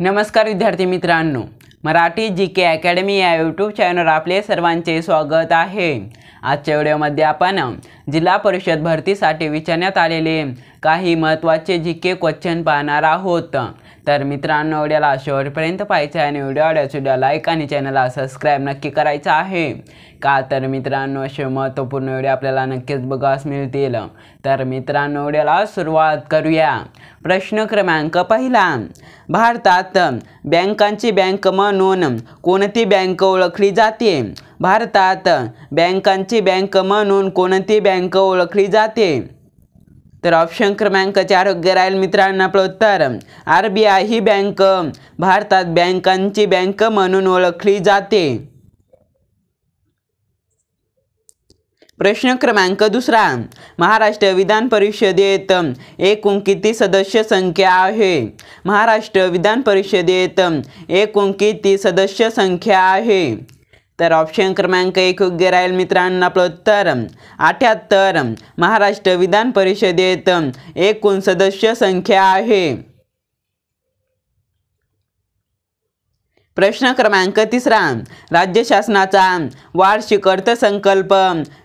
नमस्कार विद्यार्थी मित्रांनो, मराठी जी.के. अकॅडमी या यूट्यूब चॅनलवर आपले सर्वांचे स्वागत आहे। आजच्या व्हिडिओमध्ये आपण जिल्हा परिषद भरतीसाठी विचारण्यात आलेले काही महत्त्वाचे जी.के. क्वेश्चन पाहणार आहोत। तर मित्रांनो, व्हिडिओला शेवटपर्यंत पाहायचं आहे आणि व्हिडिओला लाईक आणि चॅनलला सबस्क्राईब नक्की करायचं आहे। का तर मित्रांनो, असे महत्त्वपूर्ण व्हिडिओ आपल्याला नक्कीच बघायला मिळतील। तर मित्रांनो, व्हिडिओला सुरुवात करूया। प्रश्न क्रमांक पहिला, भारतात बँकांची बँक म्हणून कोणती बँक ओळखली जाते? भारतात बँकांची बँक म्हणून कोणती बँक ओळखली जाते? तर ऑप्शन क्रमांक 4 योग्य राहील मित्रांनो आपलं उत्तर। RBI ही बँक भारतात बँकांची बँक म्हणून ओळखली जाते। प्रश्न क्रमांक दुसरा, महाराष्ट्र विधान परिषदेत एकूण किती सदस्य संख्या आहे? महाराष्ट्र विधान परिषदेत एकूण किती सदस्य संख्या आहे? तर ऑप्शन क्रमांक 1 योग्य राहील मित्रांनो आपलं उत्तर 78। महाराष्ट्र विधान परिषदेत एकूण सदस्य संख्या आहे। प्रश्न क्रमांक तिसरा, राज्य शासनाचा वार्षिक अर्थसंकल्प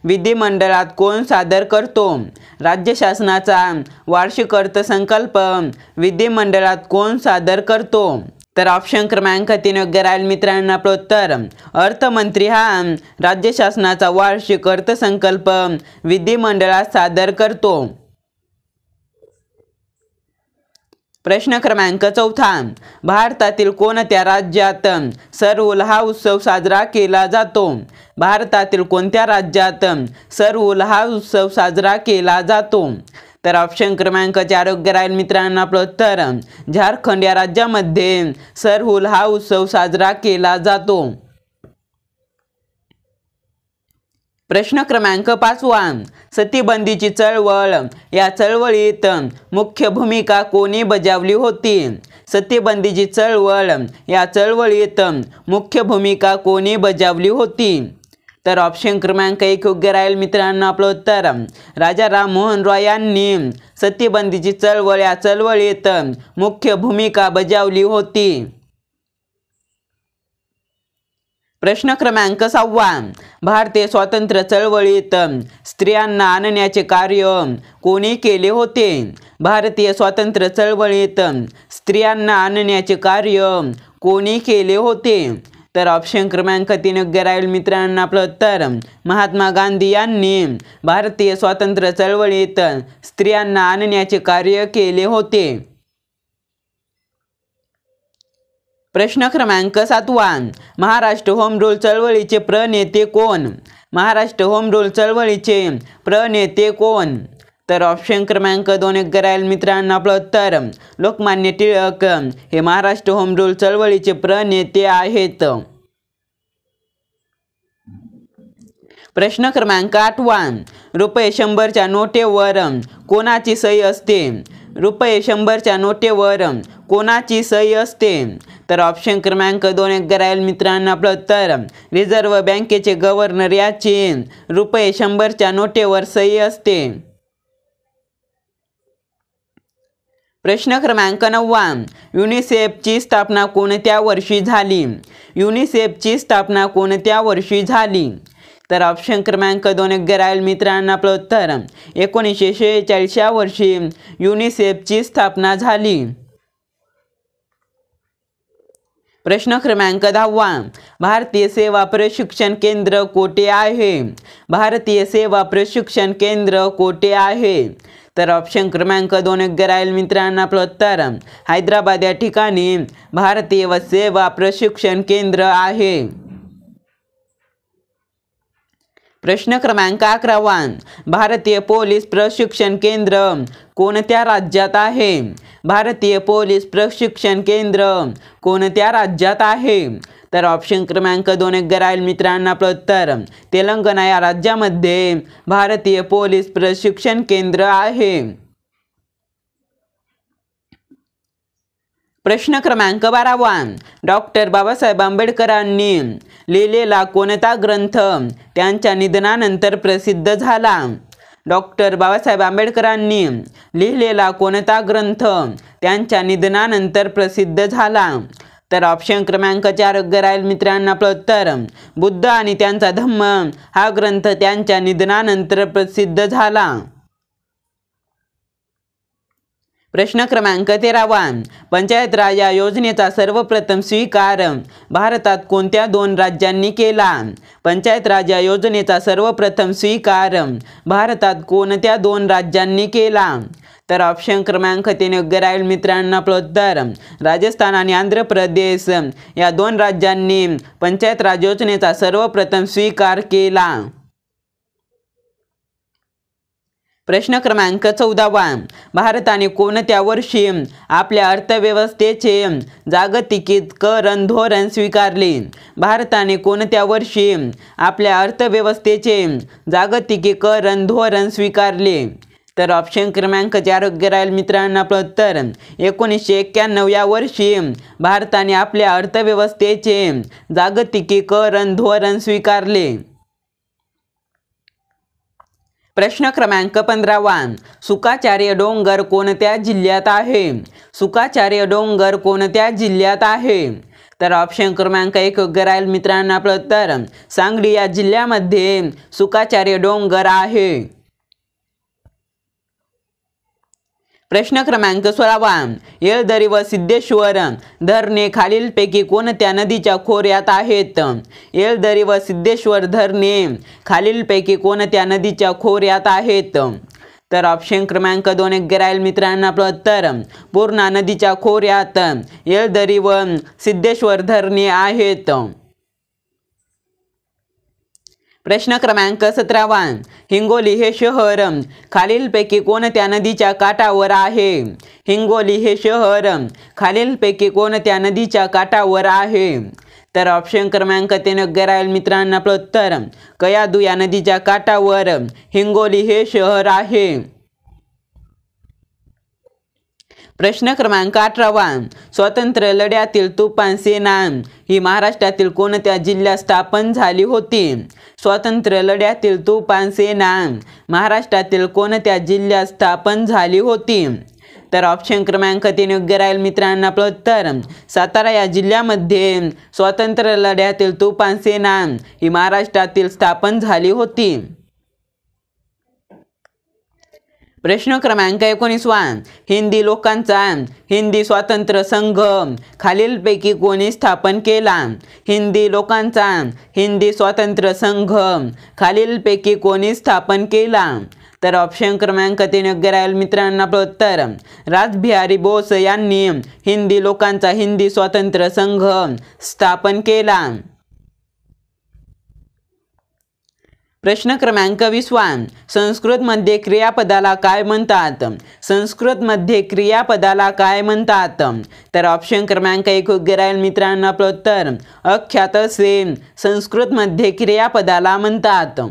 विधिमंडळात कोण सादर करतो? राज्य शासनाचा वार्षिक अर्थसंकल्प विधिमंडळात कोण सादर करतो? तर ऑप्शन क्रमांक 3 योग्य राहील मित्रांनो आपलं उत्तर अर्थमंत्री हा राज्य शासनाचा वार्षिक अर्थसंकल्प विधिमंडळात सादर करतो। प्रश्न क्रमांक 4, भारतातील कोणत्या राज्यात सरहुल हा उत्सव साजरा केला जातो? भारतातील कोणत्या राज्यात सरहुल हा उत्सव साजरा केला जातो? तर ऑप्शन क्रमांक 4 योग्य राहील मित्रांनो आपलं उत्तर झारखंड या राज्यामध्ये सरहुल हा उत्सव साजरा केला जातो। प्रश्न क्रमांक 5, सतीबंदीची चळवळ या चळवळीत मुख्य भूमिका कोणी बजावली होती? सतीबंदीची चळवळ या चळवळीत मुख्य भूमिका कोणी बजावली होती? तर ऑप्शन क्रमांक 1 योग्य राहील मित्रांनो आपलं उत्तर राजा राममोहन रॉय यांनी सतीबंदीची चळवळ या चळवळीत मुख्य भूमिका बजावली होती। प्रश्न क्रमांक 6, भारतीय स्वातंत्र्य चळवळीत स्त्रियांना आणण्याचे कार्य कोणी केले होते? भारतीय स्वातंत्र्य चळवळीत स्त्रियांना आणण्याचे कार्य कोणी केले होते? तर ऑप्शन क्रमांक 3 योग्य राहील मित्रांनो आपलं उत्तर महात्मा गांधी यांनी भारतीय स्वातंत्र्य चळवळीत स्त्रियांना आणण्याचे कार्य केले होते। प्रश्न क्रमांक 7, महाराष्ट्र होम रूल चळवळीचे प्रणेते कोण? महाराष्ट्र होम रूल चळवळीचे प्रणेते कोण? तर ऑप्शन क्रमांक 2 योग्य राहील मित्रांनो आपलं उत्तर लोकमान्य टिळक हे महाराष्ट्र होम रूल चळवळीचे प्रणेते आहेत। प्रश्न क्रमांक 8, रुपये 100च्या नोटेवर कोणाची सही असते? रुपये 100च्या नोटेवर कोणाची सही असते? तर ऑप्शन क्रमांक 2 योग्य राहील मित्रांनो आपलं उत्तर रिझर्व्ह बँकेचे गव्हर्नर याची रुपये 100च्या नोटेवर सही असते। प्रश्न क्रमांक 9, युनिसेफची स्थापना कोणत्या वर्षी झाली? युनिसेफची स्थापना कोणत्या वर्षी झाली? तर ऑप्शन क्रमांक 2 योग्य राहील मित्रांनो आपलं उत्तर 1946 या वर्षी युनिसेफची स्थापना झाली। प्रश्न क्रमांक 10, भारतीय सेवा प्रशिक्षण केंद्र कोठे आहे? भारतीय सेवा प्रशिक्षण केंद्र कोठे आहे? तर ऑप्शन क्रमांक 2 योग्य राहील मित्रांनो आपलं उत्तर हैदराबाद या ठिकाणी भारतीय सेवा प्रशिक्षण केंद्र आहे। प्रश्न क्रमांक 11, भारतीय पोलीस प्रशिक्षण केंद्र कोणत्या राज्यात आहे? भारतीय पोलीस प्रशिक्षण केंद्र कोणत्या राज्यात आहे? तर ऑप्शन क्रमांक 2 योग्य राहील मित्रांनो आपलं उत्तर तेलंगणा या राज्यामध्ये भारतीय पोलीस प्रशिक्षण केंद्र आहे। प्रश्न क्रमांक 12, डॉक्टर बाबासाहेब आंबेडकरांनी लिहिलेला कोणता ग्रंथ त्यांच्या निधनानंतर प्रसिद्ध झाला? डॉक्टर बाबासाहेब आंबेडकरांनी लिहिलेला कोणता ग्रंथ त्यांच्या निधनानंतर प्रसिद्ध झाला? तर ऑप्शन क्रमांक 4 योग्य राहील मित्रांनो आपलं उत्तर बुद्ध आणि त्यांचा धम्म हा ग्रंथ त्यांच्या निधनानंतर प्रसिद्ध झाला। प्रश्न क्रमांक 13 पंचायत राज या योजनेचा सर्वप्रथम स्वीकार भारतात कोणत्या 2 राज्यांनी केला? पंचायत राज या योजनेचा सर्वप्रथम स्वीकार भारतात कोणत्या 2 राज्यांनी केला? तर ऑप्शन क्रमांक 3 योग्य राहील मित्रांनो आपलं उत्तर राजस्थान आणि आंध्र प्रदेश या 2 राज्यांनी पंचायत राज योजनेचा सर्वप्रथम स्वीकार केला। प्रश्न क्रमांक 14 भारताने कोणत्या वर्षी आपल्या अर्थव्यवस्थेचे जागतिकीकरण धोरण स्वीकारले? भारताने कोणत्या वर्षी आपल्या अर्थव्यवस्थेचे जागतिकीकरण धोरण स्वीकारले? तर ऑप्शन क्रमांक 4 योग्य राहील मित्रांनो आपलं उत्तर 1991 या वर्षी भारताने आपल्या अर्थव्यवस्थेचे जागतिकीकरण धोरण स्वीकारले। प्रश्न क्रमांक 15 सुखाचार्य डोंगर कोणत्या जिल्ह्यात आहे? सुखाचार्य डोंगर कोणत्या जिल्ह्यात आहे? तर ऑप्शन क्रमांक 1 योग्य राहील मित्रांनो आपलं उत्तर सांगली या जिल्ह्यामध्ये सुखाचार्य डोंगर आहे। प्रश्न क्रमांक 16 येलदरी व सिद्धेश्वर धरणे खालीलपैकी कोणत्या नदीच्या खोऱ्यात आहेत? येलदरी व सिद्धेश्वर धरणे खालीलपैकी कोणत्या नदीच्या खोऱ्यात आहेत? तर ऑप्शन क्रमांक 2 योग्य राहील मित्रांनो आपलं उत्तर पूर्णा नदीच्या खोऱ्यात येलदरी व सिद्धेश्वर धरणे आहेत। प्रश्न क्रमांक 17 हिंगोली हे शहर खालीलपैकी कोणत्या नदीच्या काठावर आहे? हिंगोली हे शहर खालीलपैकी कोणत्या नदीच्या काठावर आहे? तर ऑप्शन क्रमांक 3 योग्य राहील मित्रांनो आपलं उत्तर कयाधू या नदीच्या काठावर हिंगोली हे शहर आहे। प्रश्न क्रमांक 18 स्वातंत्र्य लढ्यातील तुफान सेना ही महाराष्ट्रातील कोणत्या जिल्ह्यात स्थापन झाली होती? स्वातंत्र्य लढ्यातील तुफान सेना महाराष्ट्रातील कोणत्या जिल्ह्यात स्थापन झाली होती? तर ऑप्शन क्रमांक 3 योग्य राहील मित्रांनो आपलं उत्तर सातारा या जिल्ह्यामध्ये स्वातंत्र्य लढ्यातील तुफान सेना ही महाराष्ट्रातील स्थापन झाली होती। प्रश्न क्रमांक 19 हिंदी लोकांचा हिंदी स्वातंत्र्य संघ खालीलपैकी कोणी स्थापन केला? हिंदी लोकांचा हिंदी स्वातंत्र्य संघ खालीलपैकी कोणी स्थापन केला? तर ऑप्शन क्रमांक 3 योग्य राहील मित्रांनो आपलं उत्तर रासबिहारी बोस यांनी हिंदी लोकांचा हिंदी स्वातंत्र्य संघ स्थापन केला। प्रश्न क्रमांक 20 संस्कृतमध्ये क्रियापदाला काय म्हणतात? संस्कृतमध्ये क्रियापदाला काय म्हणतात? तर ऑप्शन क्रमांक 1 योग्य राहील मित्रांनो आपलं उत्तर अख्यात असे संस्कृतमध्ये क्रियापदाला म्हणतात।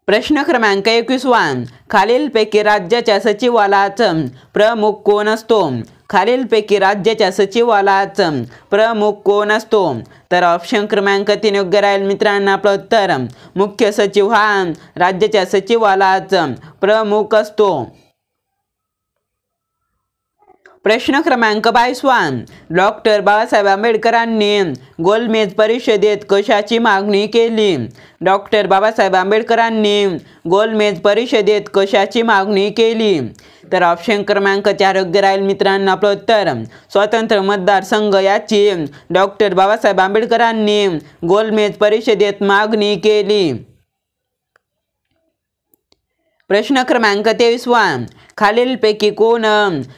प्रश्न क्रमांक 21 खालीलपैकी राज्याच्या सचिवालयाचा प्रमुख कोण असतो? खालीलपैकी राज्याच्या सचिवालयाचा प्रमुख कोण असतो? तर ऑप्शन क्रमांक 3 योग्य राहील मित्रांनो आपलं उत्तर मुख्य सचिव हा राज्याच्या सचिवालयाचा प्रमुख असतो। प्रश्न क्रमांक 22 डॉक्टर बाबासाहेब आंबेडकरांनी गोलमेज परिषदेत कशाची मागणी केली? डॉक्टर बाबासाहेब आंबेडकरांनी गोलमेज परिषदेत कशाची मागणी केली? तर ऑप्शन क्रमांक 4 योग्य राहील मित्रांनो आपलं उत्तर स्वतंत्र मतदारसंघ याची डॉक्टर बाबासाहेब आंबेडकरांनी गोलमेज परिषदेत मागणी केली। प्रश्न क्रमांक 23 खालीलपैकी कोण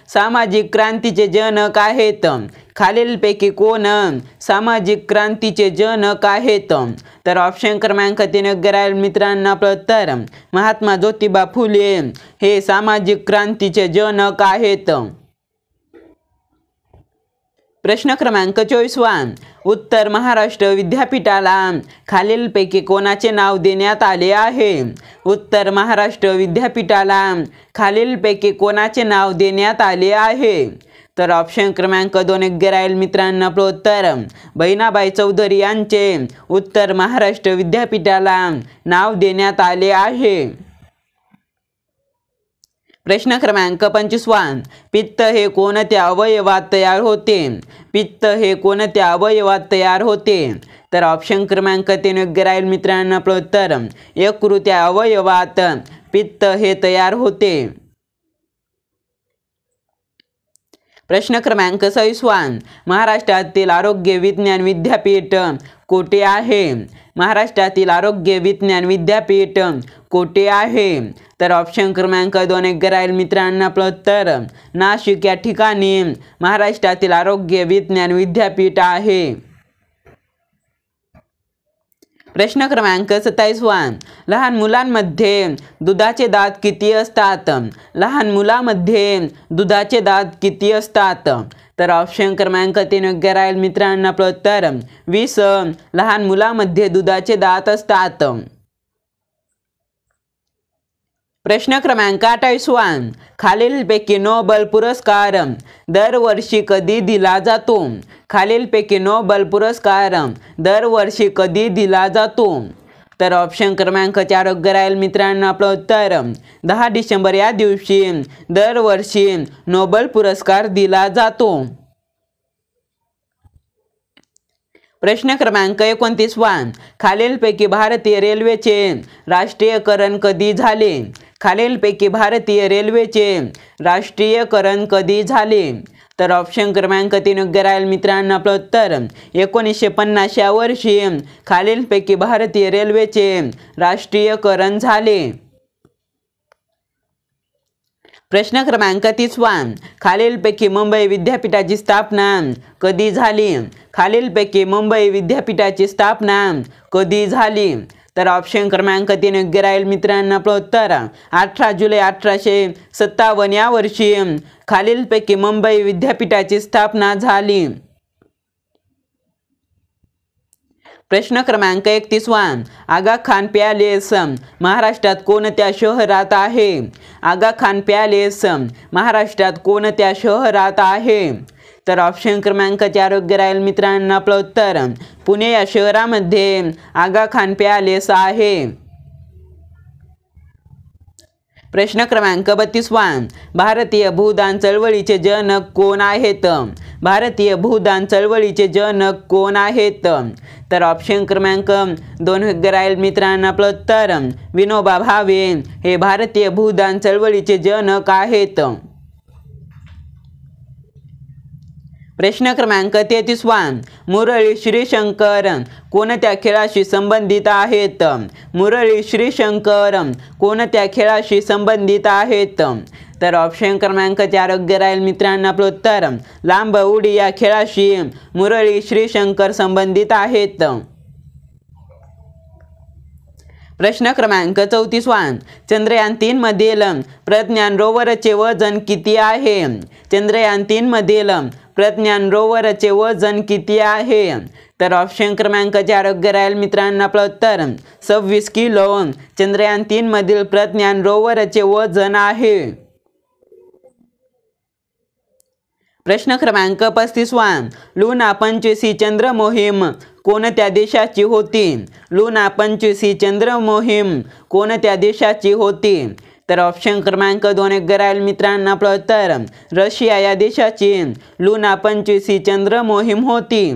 सामाजिक क्रांतीचे जनक आहेत? खालीलपैकी कोण सामाजिक क्रांतीचे जनक आहेत? तर ऑप्शन क्रमांक 3 योग्य राहील मित्रांनो आपलं उत्तर महात्मा ज्योतिबा फुले हे सामाजिक क्रांतीचे जनक आहेत। प्रश्न क्रमांक 24 उत्तर महाराष्ट्र विद्यापीठाला खालीलपैकी कोणाचे नाव देण्यात आले आहे? उत्तर महाराष्ट्र विद्यापीठाला खालीलपैकी कोणाचे नाव देण्यात आले आहे? तर ऑप्शन क्रमांक 2 योग्य राहील मित्रांनो. आपलं उत्तर बहिणाबाई चौधरी यांचे उत्तर महाराष्ट्र विद्यापीठाला नाव देण्यात आले आहे. प्रश्न क्रमांक 25 पित्त हे कोणत्या अवयवात तयार होते? पित्त हे कोणत्या अवयवात तयार होते? तर ऑप्शन क्रमांक 3 योग्य राहील मित्रांनो. आपलं उत्तर यकृत या अवयवात पित्त हे तयार होते. प्रश्न क्रमांक 26 महाराष्ट्रातील आरोग्य विज्ञान विद्यापीठ कोठे आहे? महाराष्ट्रातील आरोग्य विज्ञान विद्यापीठ कोठे आहे? तर ऑप्शन क्रमांक 2 योग्य राहील मित्रांनो. आपलं उत्तर नाशिक या ठिकाणी महाराष्ट्रातील आरोग्य विज्ञान विद्यापीठ आहे. प्रश्न क्रमांक 27 लहान मुलांमध्ये दुधाचे दात किती असतात? लहान मुलांमध्ये दुधाचे दात किती असतात? तर ऑप्शन क्रमांक 3 योग्य राहील मित्रांनो. आपलं उत्तर 20 लहान मुलांमध्ये दुधाचे दात असतात. प्रश्न क्रमांक 28 खालीलपैकी नोबेल पुरस्कार दरवर्षी कधी दिला जातो? खालीलपैकी नोबेल पुरस्कार दरवर्षी कधी दिला जातो? तर ऑप्शन क्रमांक 4 योग्य राहील मित्रांनो. आपलं उत्तर 10 डिसेंबर या दिवशी दरवर्षी नोबेल पुरस्कार दिला जातो. प्रश्न क्रमांक 29 खालीलपैकी भारतीय रेल्वेचे राष्ट्रीयकरण कधी झाले? खालीलपैकी भारतीय रेल्वेचे राष्ट्रीयकरण कधी झाले? तर ऑप्शन क्रमांक 3 योग्य राहील मित्रांनो. आपलं उत्तर 1950 या वर्षी खालीलपैकी भारतीय रेल्वेचे राष्ट्रीयकरण झाले. प्रश्न क्रमांक 30 खालीलपैकी मुंबई विद्यापीठाची स्थापना कधी झाली? खालीलपैकी मुंबई विद्यापीठाची स्थापना कधी झाली? तर ऑप्शन क्रमांक 3 योग्य राहील मित्रांनो. आपलं उत्तर 18 जुलै 1857 या वर्षी खालीलपैकी मुंबई विद्यापीठाची स्थापना झाली. प्रश्न क्रमांक 31 आगा खान पॅलेस महाराष्ट्रात कोणत्या शहरात आहे? आगा खान पॅलेस महाराष्ट्रात कोणत्या शहरात आहे? तर ऑप्शन क्रमांक 4 योग्य राहील मित्रांनो. आपलं उत्तर पुणे या शहरामध्ये आगा खान पॅलेस आहे. प्रश्न क्रमांक 32 भारतीय भूदान चळवळीचे जनक कोण आहेत? भारतीय भूदान चळवळीचे जनक कोण आहेत? तर ऑप्शन क्रमांक 2 योग्य राहील मित्रांनो. आपलं उत्तर विनोबा भावे हे भारतीय भूदान चळवळीचे जनक आहेत. प्रश्न क्रमांक 33 मुरळी श्रीशंकर कोणत्या खेळाशी संबंधित आहेत? मुरळी श्रीशंकर कोणत्या खेळाशी संबंधित आहेत? तर ऑप्शन क्रमांक 4 योग्य राहील मित्रांनो. आपलं उत्तर लांब उडी या खेळाशी मुरळी श्रीशंकर संबंधित आहेत. प्रश्न क्रमांक 34 चंद्रयान 3 मधील प्रज्ञान रोवरचे वजन किती आहे? चंद्रयान 3 मधील प्रज्ञान रोवरचे वजन किती आहे? तर ऑप्शन क्रमांक 4 योग्य राहील मित्रांनो. आपलं उत्तर 26 किलो चंद्रयान 3 मधील प्रज्ञान रोवरचे वजन आहे. प्रश्न क्रमांक 35 लुना 25 ही चंद्र मोहीम कोणत्या देशाची होती? लुना 25 ही चंद्र मोहीम कोणत्या देशाची होती? तर ऑप्शन क्रमांक 2 योग्य राहील मित्रांनो. आपलं उत्तर रशिया या देशाची लुना 25 ही चंद्र मोहीम होती.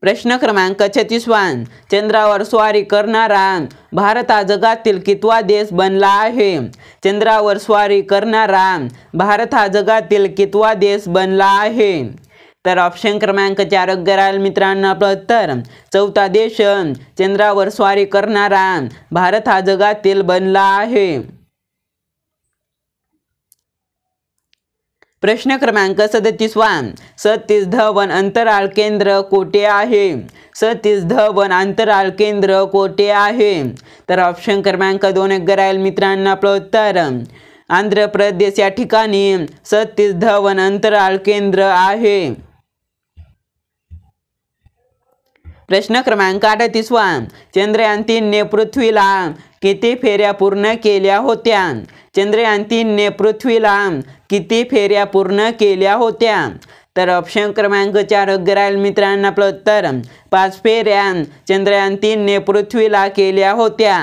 प्रश्न क्रमांक 36 चंद्रावर स्वारी करणारा भारत हा जगातील कितवा देश बनला आहे? चंद्रावर स्वारी करणारा भारत हा जगातील कितवा देश बनला आहे? तर ऑप्शन क्रमांक 4 योग्य राहील मित्रांनो. आपलं उत्तर 4था देश चंद्रावर स्वारी करणारा भारत हा जगातील बनला आहे. प्रश्न क्रमांक 37 सतीश धवन अंतराळ केंद्र कोठे आहे? सतीश धवन अंतराळ केंद्र कोठे आहे? तर ऑप्शन क्रमांक 2 योग्य राहील मित्रांनो. आपलं उत्तर आंध्र प्रदेश या ठिकाणी सतीश धवन अंतराळ केंद्र आहे. प्रश्न क्रमांक 38 चंद्रयान 3 ने पृथ्वीला किती फेऱ्या पूर्ण केल्या होत्या? चंद्रयान-3ने पृथ्वीला किती फेऱ्या पूर्ण केल्या होत्या? तर ऑप्शन क्रमांक 4 योग्य राहील मित्रांनो. आपलं उत्तर 5 फेऱ्या चंद्रयान-3ने पृथ्वीला केल्या होत्या.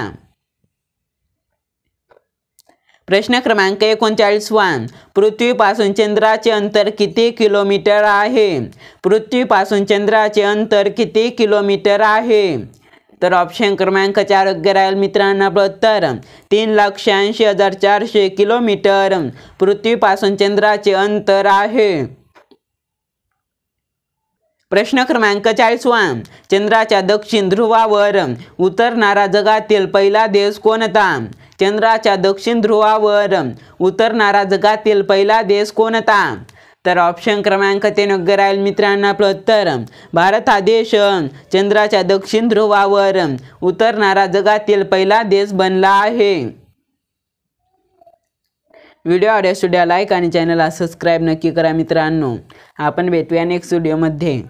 प्रश्न क्रमांक 39. पृथ्वीपासून चंद्राचे अंतर किती किलोमीटर आहे? पृथ्वीपासून चंद्राचे अंतर किती किलोमीटर आहे? तर ऑप्शन क्रमांक 4 योग्य राहील मित्रांनो. आपलं उत्तर 3,86,400 किलोमीटर पृथ्वीपासून चंद्राचे अंतर आहे. प्रश्न क्रमांक 40. चंद्राच्या दक्षिण ध्रुवावर उतरणारा जगातील पहिला देश कोणता? चंद्राच्या दक्षिण ध्रुवावर उतरणारा जगातील पहिला देश कोणता? तर ऑप्शन क्रमांक 3 योग्य राहील मित्रांनो. आपलं उत्तर भारत हा देश चंद्राच्या दक्षिण ध्रुवावर उतरणारा जगातील पहिला देश बनला आहे. व्हिडिओ आवडल्यास लाईक आणि चॅनलला सबस्क्राईब नक्की करा मित्रांनो. आपण भेटूया नेक्स्ट व्हिडिओमध्ये.